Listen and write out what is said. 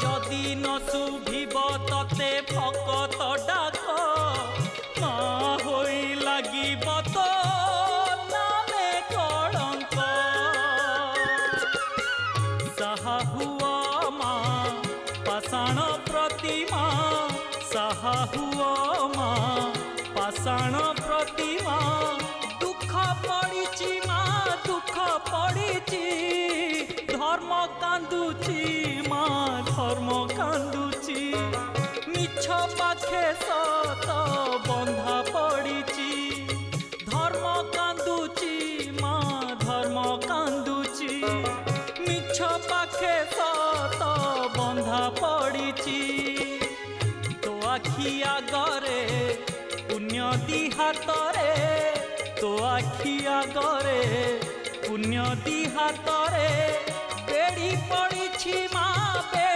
যদি ন শুভিব ততে ভকত ডাক মা হই লাগিব তো নামে কলঙ্ক। সাহা হুয়া মা পাষাণ প্রতিমা, সাহা হুয়া মা পাষাণ প্রতিমা। দুঃখ পড়িছি মা দুঃখ পড়িছি, ধর্ম কান্দুছি মা ধর্ম কান্দুছি। মিছ পাখে সত বন্ধা পড়িছি, ধর্ম কান্দুছি মা ধর্ম কান্দুছি। মিছ পাখে সত বন্ধা পড়িছি। তো আখি আগরে পুণ্য দি হাতরে, তো আখি আগরে পুণ্য দি হাতরে। বেড়ি পড়ি